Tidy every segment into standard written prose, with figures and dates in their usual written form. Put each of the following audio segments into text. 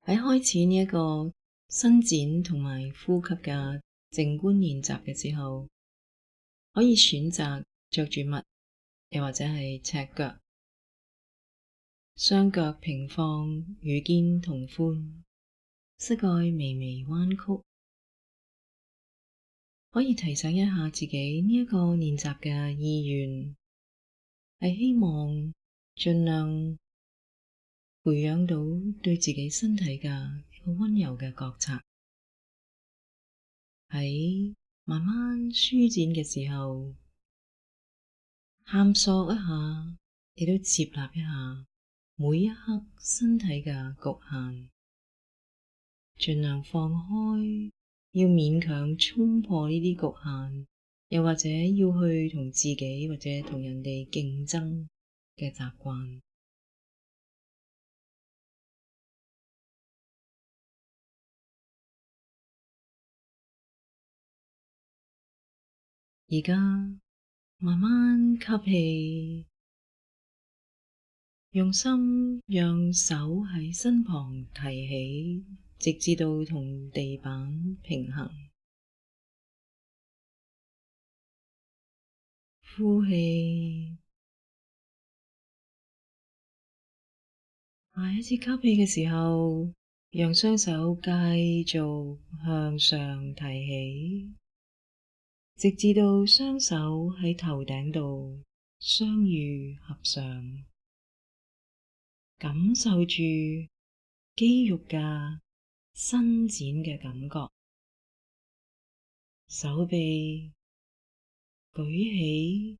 喺開始呢一個伸展同埋呼吸嘅靜觀練習嘅時候，可以選擇着住襪，又或者係赤腳，雙腳平放，與肩同寬，膝蓋微微彎曲。可以提醒一下自己呢一個練習嘅意願，係希望盡量培養到對自己身體嘅一個溫柔嘅覺察。喺慢慢舒展嘅時候，探索一下，亦都接納一下每一刻身體嘅局限，盡量放開，要勉強衝破呢啲局限，又或者要去同自己或者同人哋競爭嘅習慣。而家慢慢吸氣，用心讓手喺身旁提起，直至到同地板平衡。呼氣，下一次吸氣嘅時候，讓雙手繼續向上提起，直至到雙手喺頭頂度相遇合上，感受住肌肉嘅伸展嘅感覺，手臂舉起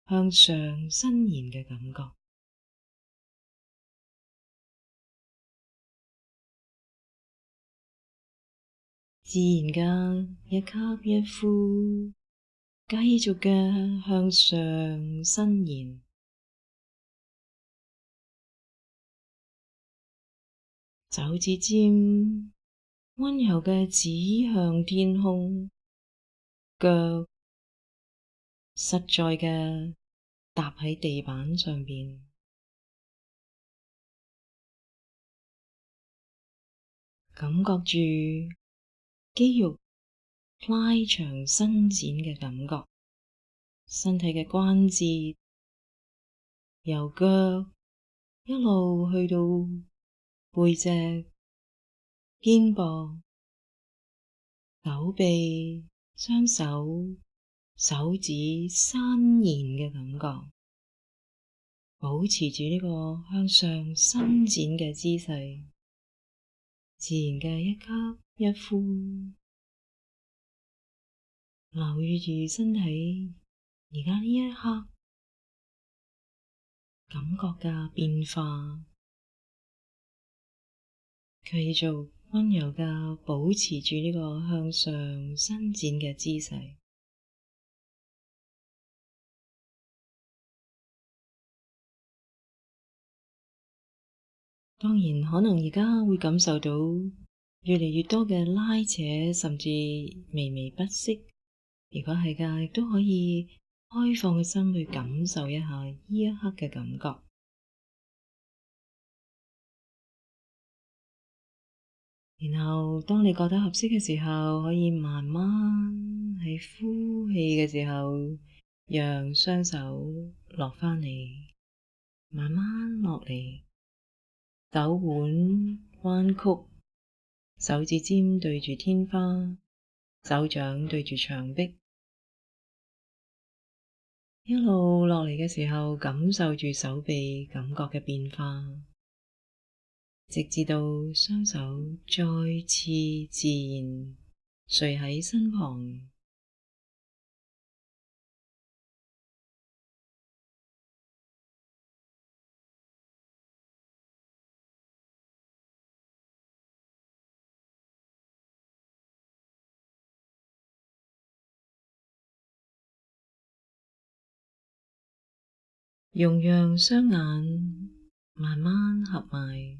向上伸延嘅感覺。自然嘅一吸一呼，繼續嘅向上伸延，手指尖溫柔嘅指向天空，腳實在嘅踏喺地板上邊，感覺住肌肉拉長伸展嘅感覺，身體嘅關節由腳一路去到背脊、肩膊、手臂、雙手、手指伸延嘅感覺，保持住呢個向上伸展嘅姿勢，自然嘅一吸一呼，留意住身體而家呢一刻感覺嘅變化，繼續溫柔嘅保持住呢個向上伸展嘅姿勢。當然，可能而家會感受到越嚟越多嘅拉扯，甚至微微不適。如果係嘅，亦都可以開放嘅心去感受一下呢一刻嘅感覺。然後，當你覺得合適嘅時候，可以慢慢喺呼氣嘅時候，讓雙手落返嚟，慢慢落嚟，手腕彎曲，手指尖對住天花，手掌對住牆壁，一路落嚟嘅時候，感受住手臂感覺嘅變化，直至到雙手再次自然垂喺身旁。容讓雙眼慢慢合埋，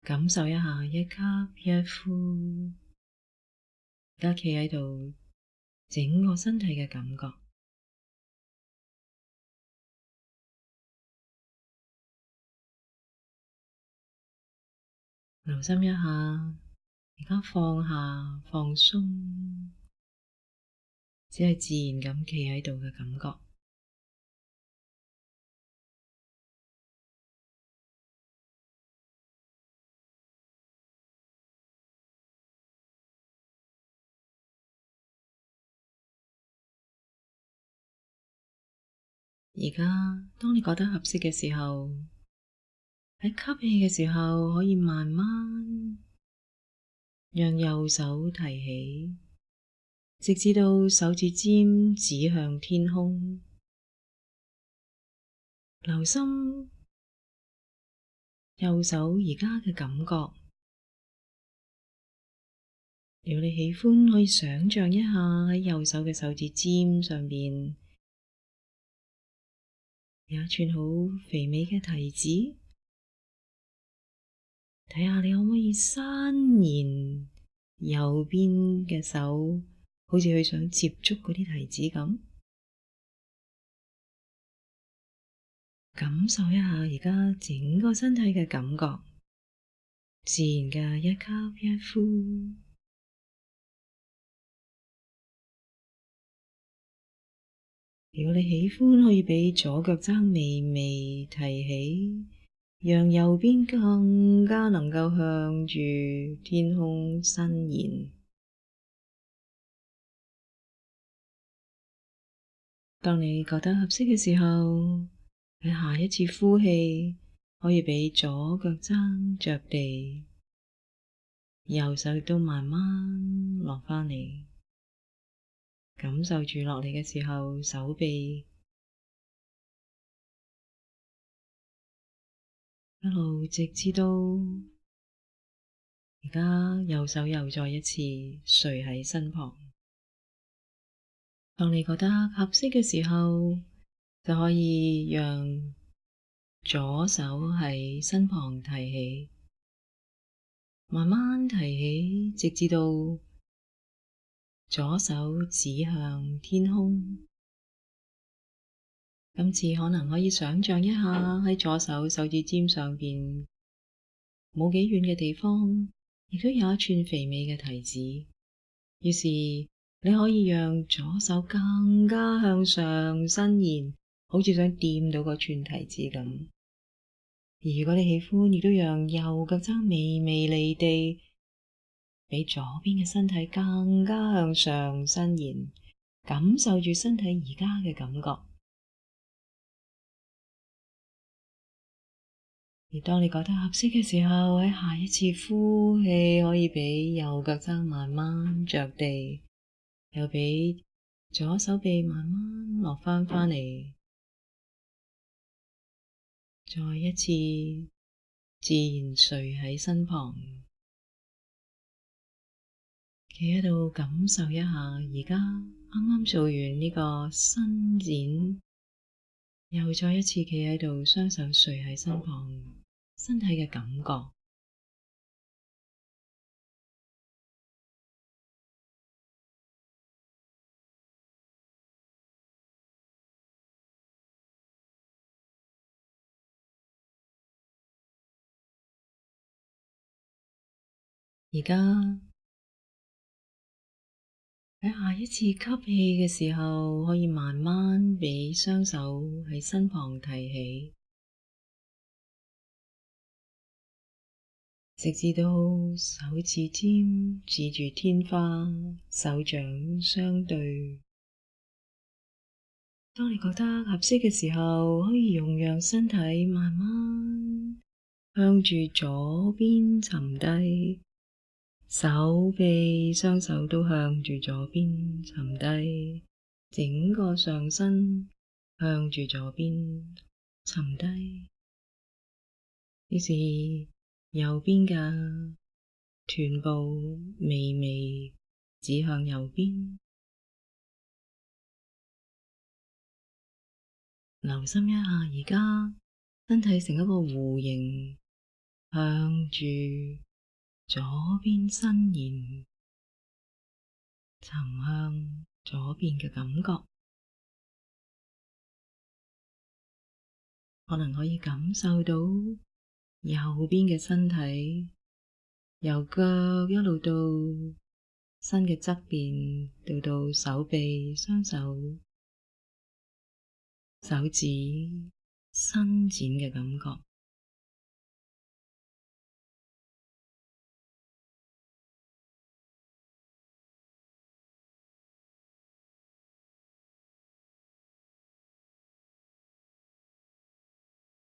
感受一下一吸一呼，而家企喺度，整個身體嘅感覺。留心一下，而家放下、放鬆，只係自然咁企喺度嘅感覺。而家當你覺得合適嘅時候，喺吸氣嘅時候可以慢慢讓右手提起，直至到手指尖指向天空。留心右手而家嘅感覺。如果你喜歡，可以想象一下喺右手嘅手指尖上邊有一串好肥美嘅提子，睇下你可唔可以伸延右邊嘅手，好似佢想接觸嗰啲提子咁，感受一下而家整個身體嘅感覺，自然嘅一吸一呼。如果你喜歡，可以畀左腳踭微微提起，讓右邊更加能夠向住天空伸延。當你覺得合適嘅時候，喺下一次呼氣，可以畀左腳踭着地，右手亦都慢慢落返嚟。感受住落嚟嘅時候，手臂一路直至到而家，右手又再一次垂喺身旁。當你覺得合適嘅時候，就可以讓左手喺身旁提起，慢慢提起，直至到左手指向天空。今次可能可以想象一下喺左手手指尖上邊冇幾遠嘅地方，亦都有一串肥美嘅提子。於是你可以讓左手更加向上伸延，好似想掂到嗰串提子咁。而如果你喜歡，亦都讓右腳踭微微離地，畀左邊嘅身體更加向上伸延，感受住身體而家嘅感覺。而當你覺得合適嘅時候，喺下一次呼氣，可以畀右腳踭慢慢着地，又畀左手臂慢慢落返嚟，再一次自然垂喺身旁，企喺度感受一下而家啱啱做完呢個伸展，又再一次企喺度，雙手垂喺身旁，身體嘅感覺。而家喺下一次吸氣嘅時候，可以慢慢畀雙手喺身旁提起，直至到手指尖指住天花，手掌相對。當你覺得合適嘅時候，可以容讓身體慢慢向住左邊沉低。手臂、雙手都向住左邊沉低，整個上身向住左邊沉低。於是右邊嘅臀部微微指向右邊，留心一下而家身體成一個弧形，向住左邊伸延，沉向左邊嘅感覺，可能可以感受到右邊嘅身體由腳一路到身嘅側邊，到手臂、雙手、手指伸展嘅感覺。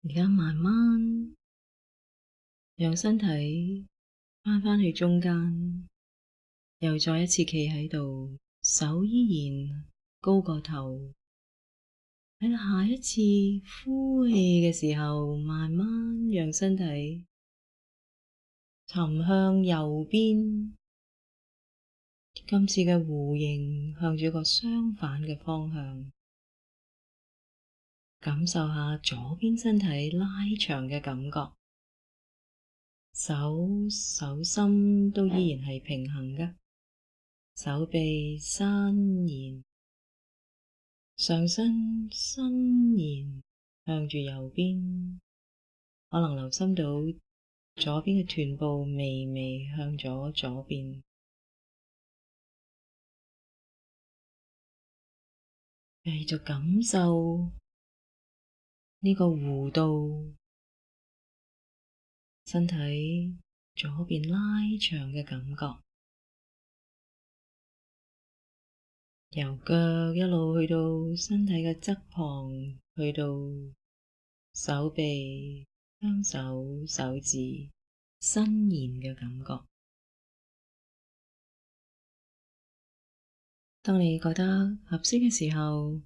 而家慢慢讓身體返去中間，又再一次企喺度，手依然高過頭。喺下一次呼氣嘅時候，慢慢讓身體沉向右邊，今次嘅弧形向住個相反嘅方向，感受下左邊身體拉長嘅感覺，手心都依然係平衡嘅，手臂伸延，上身伸延向住右邊，可能留心到左邊嘅臀部微微向咗左邊，繼續感受呢個弧度，身體左邊拉長嘅感覺，由腳一路去到身體嘅側旁，去到手臂、雙手、手指伸延嘅感覺。當你覺得合適嘅時候，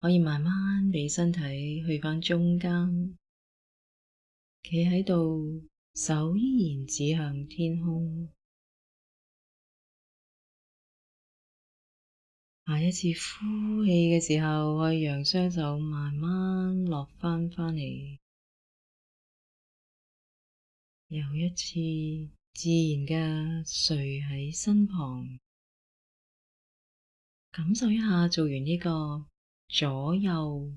可以慢慢畀身體去返中間，企喺度，手依然指向天空。下一次呼氣嘅時候，可以讓雙手慢慢落返嚟，又一次自然嘅睡喺身旁，感受一下做完呢個左右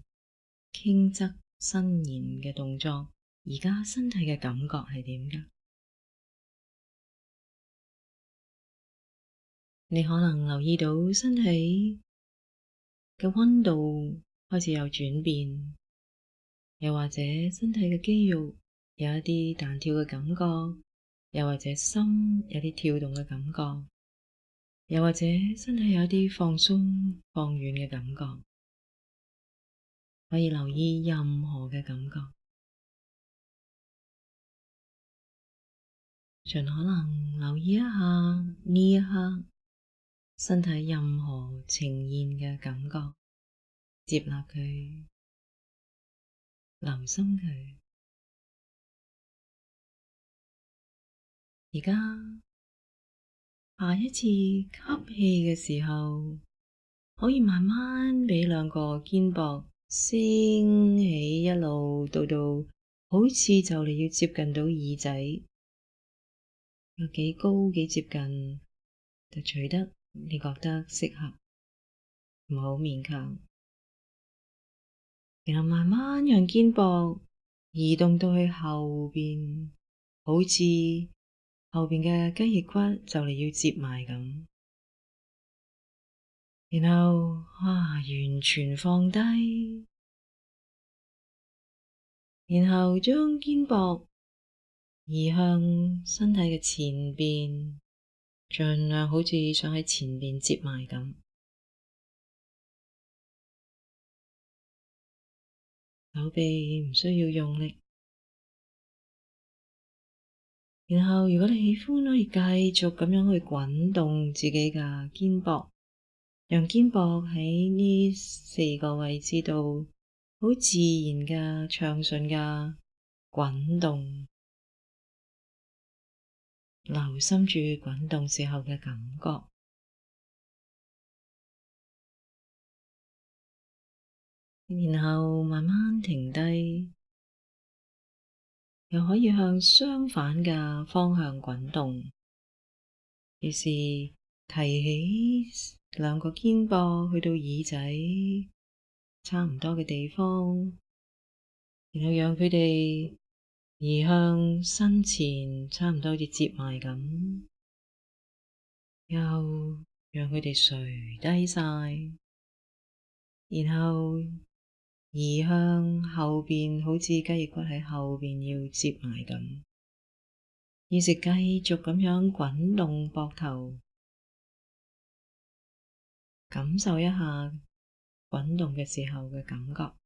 傾側伸延嘅動作，而家身體嘅感覺係點㗎？你可能留意到身體嘅溫度開始有轉變，又或者身體嘅肌肉有一啲彈跳嘅感覺，又或者心有啲跳動嘅感覺，又或者身體有一啲放鬆放軟嘅感覺，可以留意任何嘅感覺，盡可能留意一下呢一刻身體任何呈現嘅感覺，接納佢，留心佢。而家下一次吸氣嘅時候，可以慢慢畀兩個肩膊升起，一路到好似就嚟要接近到耳仔，有幾高幾接近，就取得你覺得適合，唔好勉強。然後慢慢讓肩膊移動到去後邊，好似後邊嘅雞翼骨就嚟要接埋咁。然後完全放低，然後將肩膊移向身體嘅前邊，盡量好似想喺前邊接埋咁。手臂唔需要用力。然後如果你喜歡，可以繼續咁樣去滾動自己嘅肩膊，讓肩膊喺呢4個位置度好自然嘅暢順嘅滾動，留心住滾動時候嘅感覺。然後慢慢停低，又可以向相反嘅方向滾動，於是提起兩個肩膊去到耳仔差唔多嘅地方，然後讓佢哋移向身前，差唔多好似接埋咁，又讓佢哋垂低晒，然後移向後邊，好似雞翼骨喺後邊要接埋咁，意識繼續咁樣滾動膊頭，感受一下滾動嘅時候嘅感覺。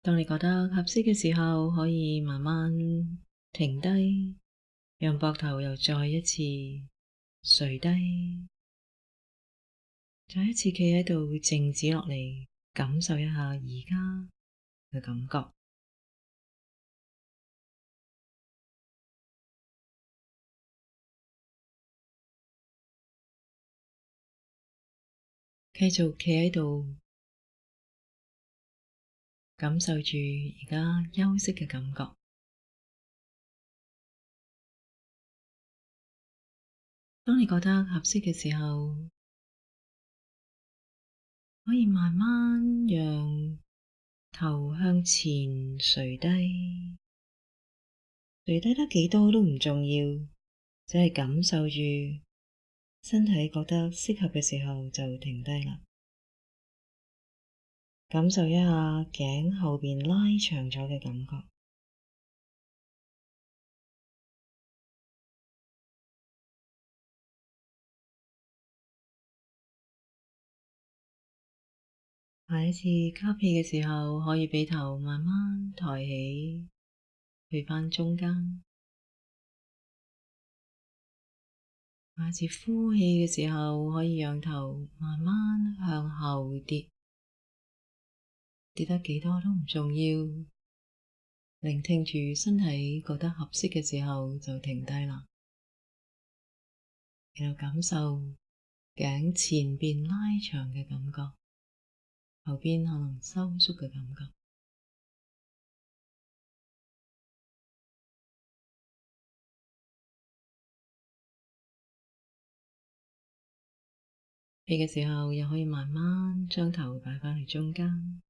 當你覺得合適嘅時候，可以慢慢停低，讓膊頭又再一次垂低，再一次企喺度靜止落嚟，感受一下而家嘅感覺。繼續企喺度，感受住而家休息嘅感覺。當你覺得合適嘅時候，可以慢慢讓頭向前垂低，垂低得幾多都唔重要，只係感受住身體覺得適合嘅時候就停低啦。感受一下頸後邊拉長咗嘅感覺。下一次吸氣嘅時候，可以畀頭慢慢抬起，去返中間。下次呼氣嘅時候，可以讓頭慢慢向後跌，跌得幾多都唔重要。聆聽住身體覺得合適嘅時候就停低啦，然後感受頸前邊拉長嘅感覺，後邊可能收縮嘅感覺。氣嘅時候，又可以慢慢將頭擺返去中間。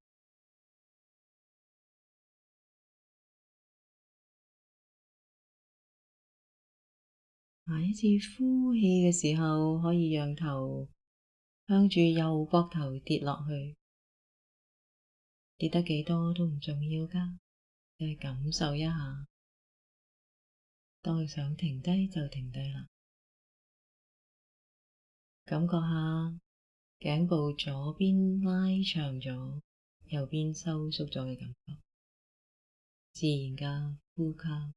下一次呼氣嘅時候，可以讓頭向住右膊頭跌落去，跌得幾多都唔重要㗎，只係感受一下。當佢想停低就停低啦，感覺下頸部左邊拉長咗，右邊收縮咗嘅感覺，自然嘅呼吸。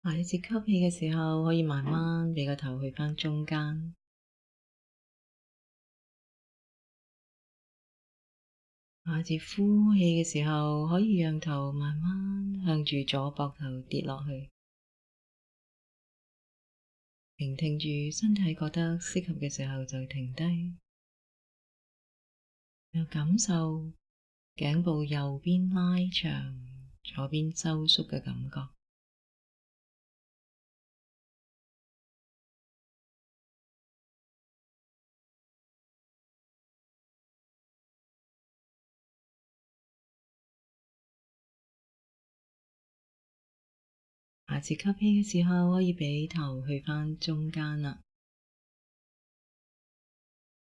下一次吸氣嘅時候，可以慢慢畀個頭去返中間。下次呼氣嘅時候，可以讓頭慢慢向住左膊頭跌落去，聆聽住身體覺得適合嘅時候就停低，又感受頸部右邊拉長，左邊收縮嘅感覺。下次吸氣嘅時候，可以畀頭去返中間啦。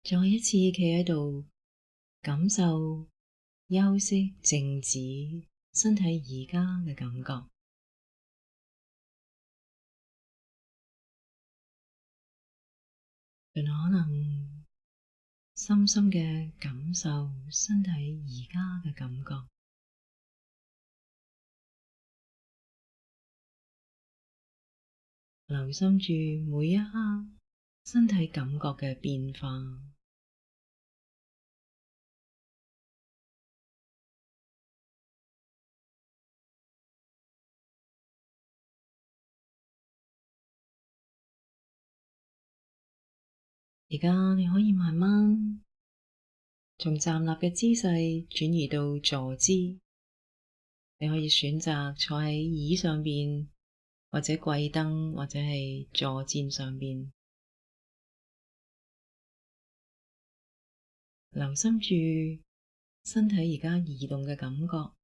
再一次企喺度，感受休息靜止身體而家嘅感覺。盡可能深深嘅感受身體而家嘅感覺。留心住每一刻身體感覺嘅變化。而家你可以慢慢從站立嘅姿勢轉移到坐姿，你可以選擇坐喺椅上邊，或者跪凳，或者係坐墊上邊，留心住身體而家移動嘅感覺。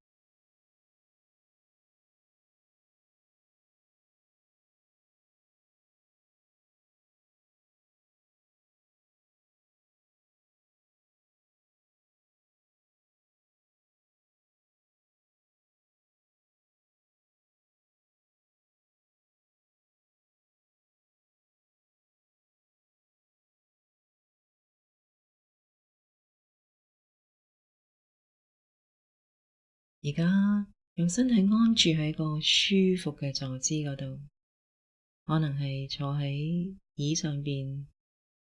而家用身體安住喺個舒服嘅坐姿嗰度，可能係坐喺椅上邊，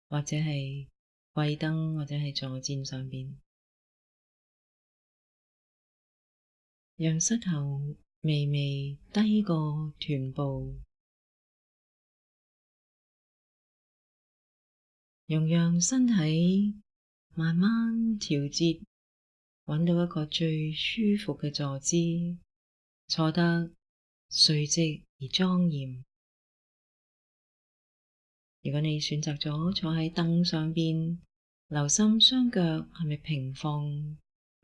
或者係跪凳，或者係坐墊上邊，讓膝頭微微低過臀部，讓身體慢慢調節，揾到一個最舒服嘅坐姿，坐得垂直而莊嚴。如果你選擇咗坐喺凳上邊，留心雙腳係咪平放，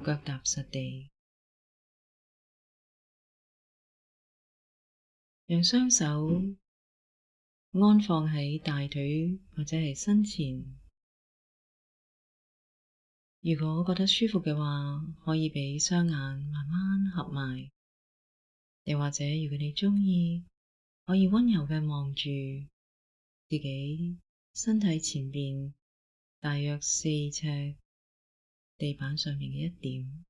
腳踏實地，讓雙手安放喺大腿或者係身前。如果覺得舒服嘅話，可以畀雙眼慢慢合埋，又或者如果你鍾意，可以溫柔嘅望住自己身體前邊大約4尺地板上面嘅一點，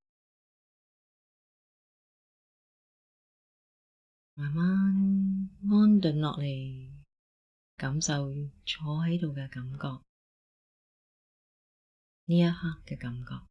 慢慢安頓落嚟，感受坐喺度嘅感覺，呢一刻嘅感覺。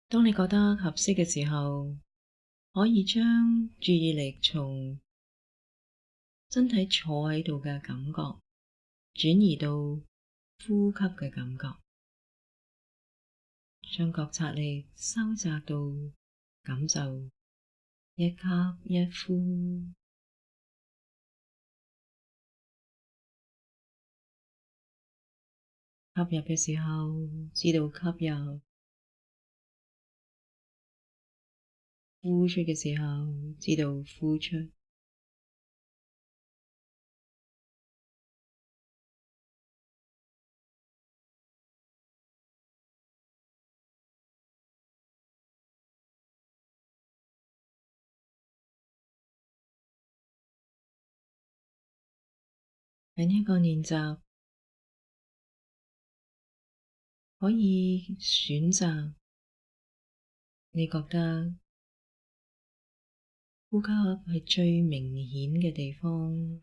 當你覺得合適嘅時候，可以將注意力從身體坐喺度嘅感覺轉移到呼吸嘅感覺，將覺察力收窄到感受一吸一呼，吸入嘅時候知道吸入，呼出嘅時候知道呼出。喺呢個練習，可以選擇你覺得呼吸係最明顯嘅地方，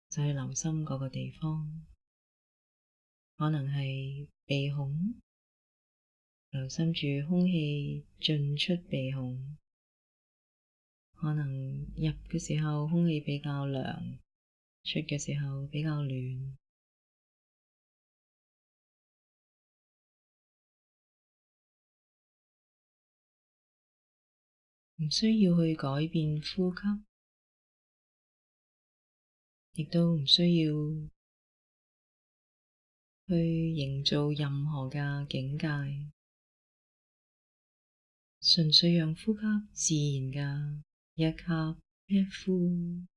就去留心嗰個地方，可能係鼻孔，留心住空氣進出鼻孔，可能入嘅時候空氣比較涼，出嘅時候比較暖。唔需要去改變呼吸，亦都唔需要去營造任何嘅境界，純粹讓呼吸自然嘅一吸一呼，